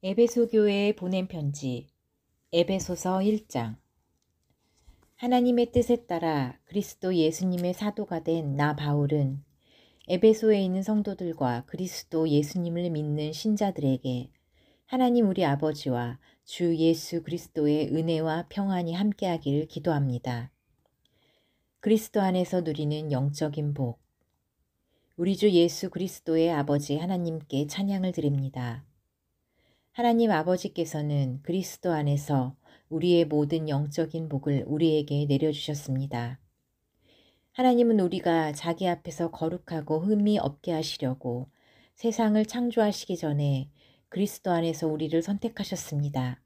에베소 교회에 보낸 편지 에베소서 1장. 하나님의 뜻에 따라 그리스도 예수님의 사도가 된 나 바울은 에베소에 있는 성도들과 그리스도 예수님을 믿는 신자들에게 하나님 우리 아버지와 주 예수 그리스도의 은혜와 평안이 함께하기를 기도합니다. 그리스도 안에서 누리는 영적인 복. 우리 주 예수 그리스도의 아버지 하나님께 찬양을 드립니다. 하나님 아버지께서는 그리스도 안에서 우리의 모든 영적인 복을 우리에게 내려주셨습니다. 하나님은 우리가 자기 앞에서 거룩하고 흠이 없게 하시려고 세상을 창조하시기 전에 그리스도 안에서 우리를 선택하셨습니다.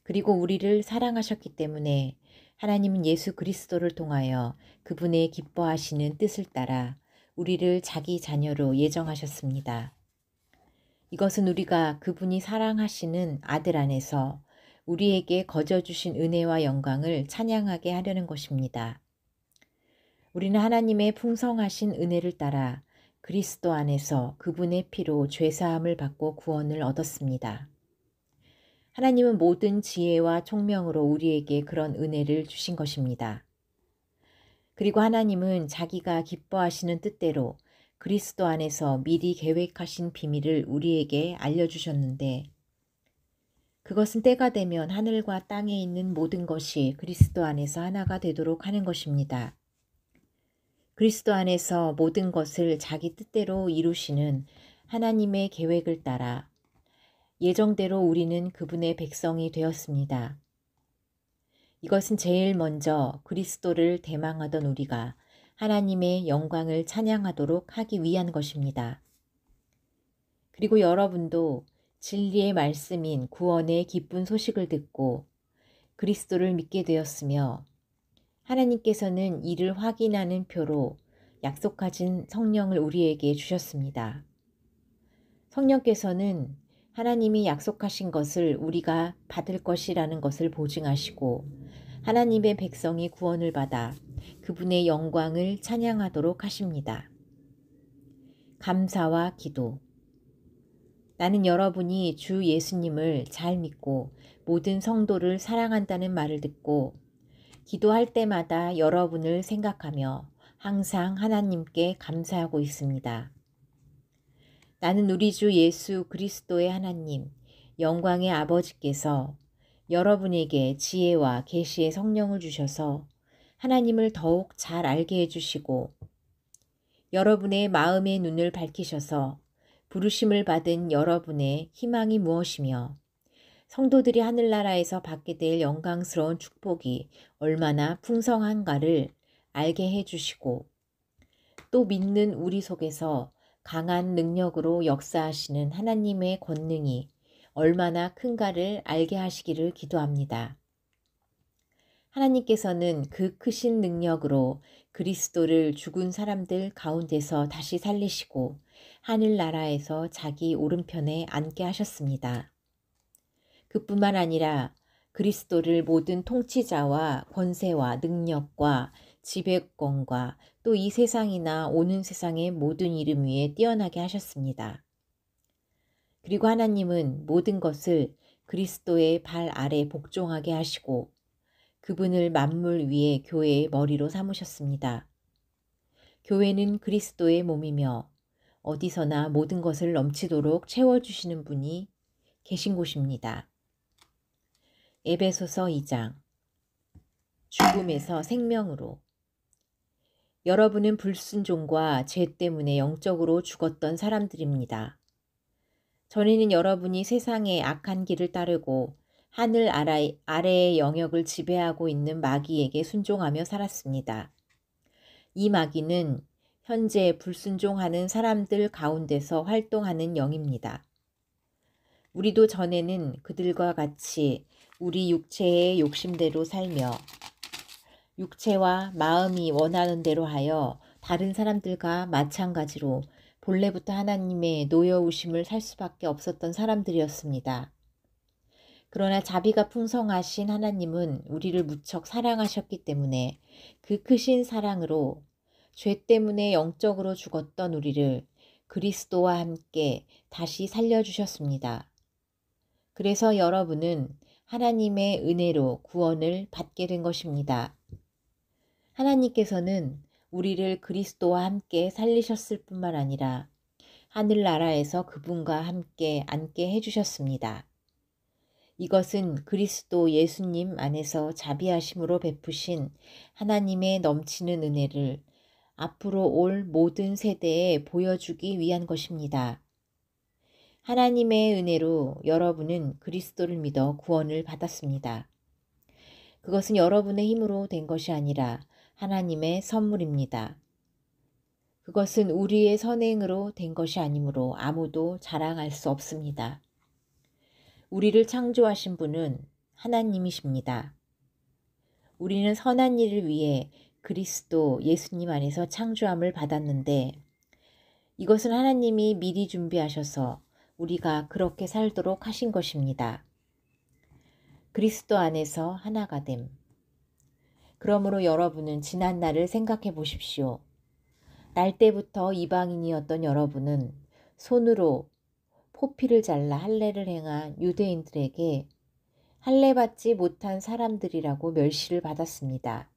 그리고 우리를 사랑하셨기 때문에 하나님은 예수 그리스도를 통하여 그분의 기뻐하시는 뜻을 따라 우리를 자기 자녀로 예정하셨습니다. 이것은 우리가 그분이 사랑하시는 아들 안에서 우리에게 거저주신 은혜와 영광을 찬양하게 하려는 것입니다. 우리는 하나님의 풍성하신 은혜를 따라 그리스도 안에서 그분의 피로 죄사함을 받고 구원을 얻었습니다. 하나님은 모든 지혜와 총명으로 우리에게 그런 은혜를 주신 것입니다. 그리고 하나님은 자기가 기뻐하시는 뜻대로 그리스도 안에서 미리 계획하신 비밀을 우리에게 알려주셨는데 그것은 때가 되면 하늘과 땅에 있는 모든 것이 그리스도 안에서 하나가 되도록 하는 것입니다. 그리스도 안에서 모든 것을 자기 뜻대로 이루시는 하나님의 계획을 따라 예정대로 우리는 그분의 백성이 되었습니다. 이것은 제일 먼저 그리스도를 대망하던 우리가 하나님의 영광을 찬양하도록 하기 위한 것입니다. 그리고 여러분도 진리의 말씀인 구원의 기쁜 소식을 듣고 그리스도를 믿게 되었으며 하나님께서는 이를 확인하는 표로 약속하신 성령을 우리에게 주셨습니다. 성령께서는 하나님이 약속하신 것을 우리가 받을 것이라는 것을 보증하시고 하나님의 백성이 구원을 받아 그분의 영광을 찬양하도록 하십니다. 감사와 기도. 나는 여러분이 주 예수님을 잘 믿고 모든 성도를 사랑한다는 말을 듣고 기도할 때마다 여러분을 생각하며 항상 하나님께 감사하고 있습니다. 나는 우리 주 예수 그리스도의 하나님, 영광의 아버지께서 여러분에게 지혜와 계시의 성령을 주셔서 하나님을 더욱 잘 알게 해주시고 여러분의 마음의 눈을 밝히셔서 부르심을 받은 여러분의 희망이 무엇이며 성도들이 하늘나라에서 받게 될 영광스러운 축복이 얼마나 풍성한가를 알게 해주시고 또 믿는 우리 속에서 강한 능력으로 역사하시는 하나님의 권능이 얼마나 큰가를 알게 하시기를 기도합니다. 하나님께서는 그 크신 능력으로 그리스도를 죽은 사람들 가운데서 다시 살리시고 하늘나라에서 자기 오른편에 앉게 하셨습니다. 그뿐만 아니라 그리스도를 모든 통치자와 권세와 능력과 지배권과 또 이 세상이나 오는 세상의 모든 이름 위에 뛰어나게 하셨습니다. 그리고 하나님은 모든 것을 그리스도의 발 아래 복종하게 하시고 그분을 만물 위에 교회의 머리로 삼으셨습니다. 교회는 그리스도의 몸이며 어디서나 모든 것을 넘치도록 채워주시는 분이 계신 곳입니다. 에베소서 2장. 죽음에서 생명으로. 여러분은 불순종과 죄 때문에 영적으로 죽었던 사람들입니다. 전에는 여러분이 세상의 악한 길을 따르고 하늘 아래의 영역을 지배하고 있는 마귀에게 순종하며 살았습니다. 이 마귀는 현재 불순종하는 사람들 가운데서 활동하는 영입니다. 우리도 전에는 그들과 같이 우리 육체의 욕심대로 살며 육체와 마음이 원하는 대로 하여 다른 사람들과 마찬가지로 본래부터 하나님의 노여우심을 살 수밖에 없었던 사람들이었습니다. 그러나 자비가 풍성하신 하나님은 우리를 무척 사랑하셨기 때문에 그 크신 사랑으로 죄 때문에 영적으로 죽었던 우리를 그리스도와 함께 다시 살려주셨습니다. 그래서 여러분은 하나님의 은혜로 구원을 받게 된 것입니다. 하나님께서는 우리를 그리스도와 함께 살리셨을 뿐만 아니라 하늘나라에서 그분과 함께 앉게 해주셨습니다. 이것은 그리스도 예수님 안에서 자비하심으로 베푸신 하나님의 넘치는 은혜를 앞으로 올 모든 세대에 보여주기 위한 것입니다. 하나님의 은혜로 여러분은 그리스도를 믿어 구원을 받았습니다. 그것은 여러분의 힘으로 된 것이 아니라 하나님의 선물입니다. 그것은 우리의 선행으로 된 것이 아니므로 아무도 자랑할 수 없습니다. 우리를 창조하신 분은 하나님이십니다. 우리는 선한 일을 위해 그리스도 예수님 안에서 창조함을 받았는데 이것은 하나님이 미리 준비하셔서 우리가 그렇게 살도록 하신 것입니다. 그리스도 안에서 하나가 됨. 그러므로 여러분은 지난 날을 생각해 보십시오. 날 때부터 이방인이었던 여러분은 손으로 포피를 잘라 할례를 행한 유대인들에게 할례 받지 못한 사람들이라고 멸시를 받았습니다.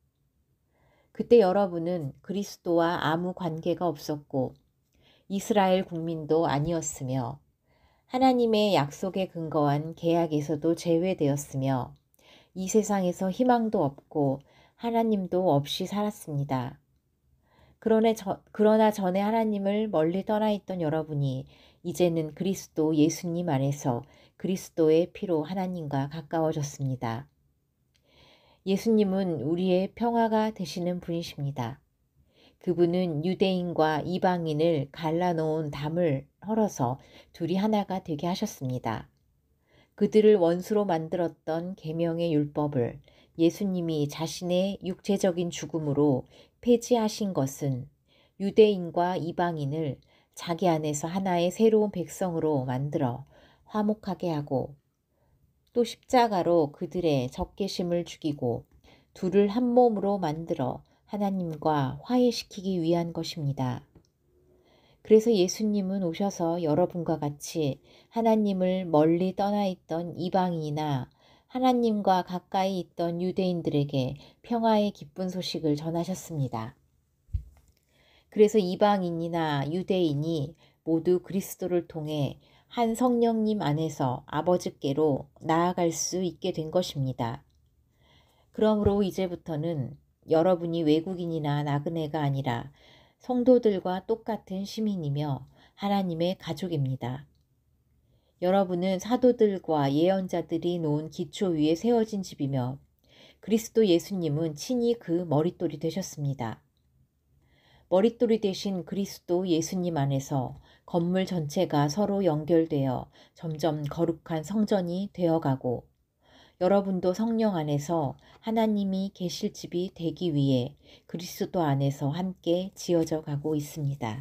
그때 여러분은 그리스도와 아무 관계가 없었고 이스라엘 국민도 아니었으며 하나님의 약속에 근거한 계약에서도 제외되었으며 이 세상에서 희망도 없고 하나님도 없이 살았습니다. 그러나 전에 하나님을 멀리 떠나 있던 여러분이 이제는 그리스도 예수님 안에서 그리스도의 피로 하나님과 가까워졌습니다. 예수님은 우리의 평화가 되시는 분이십니다. 그분은 유대인과 이방인을 갈라놓은 담을 헐어서 둘이 하나가 되게 하셨습니다. 그들을 원수로 만들었던 계명의 율법을 예수님이 자신의 육체적인 죽음으로 폐지하신 것은 유대인과 이방인을 자기 안에서 하나의 새로운 백성으로 만들어 화목하게 하고 또 십자가로 그들의 적개심을 죽이고 둘을 한 몸으로 만들어 하나님과 화해시키기 위한 것입니다. 그래서 예수님은 오셔서 여러분과 같이 하나님을 멀리 떠나 있던 이방인이나 하나님과 가까이 있던 유대인들에게 평화의 기쁜 소식을 전하셨습니다. 그래서 이방인이나 유대인이 모두 그리스도를 통해 한 성령님 안에서 아버지께로 나아갈 수 있게 된 것입니다. 그러므로 이제부터는 여러분이 외국인이나 나그네가 아니라 성도들과 똑같은 시민이며 하나님의 가족입니다. 여러분은 사도들과 예언자들이 놓은 기초 위에 세워진 집이며 그리스도 예수님은 친히 그 머릿돌이 되셨습니다. 머릿돌이 되신 그리스도 예수님 안에서 건물 전체가 서로 연결되어 점점 거룩한 성전이 되어가고 여러분도 성령 안에서 하나님이 계실 집이 되기 위해 그리스도 안에서 함께 지어져 가고 있습니다.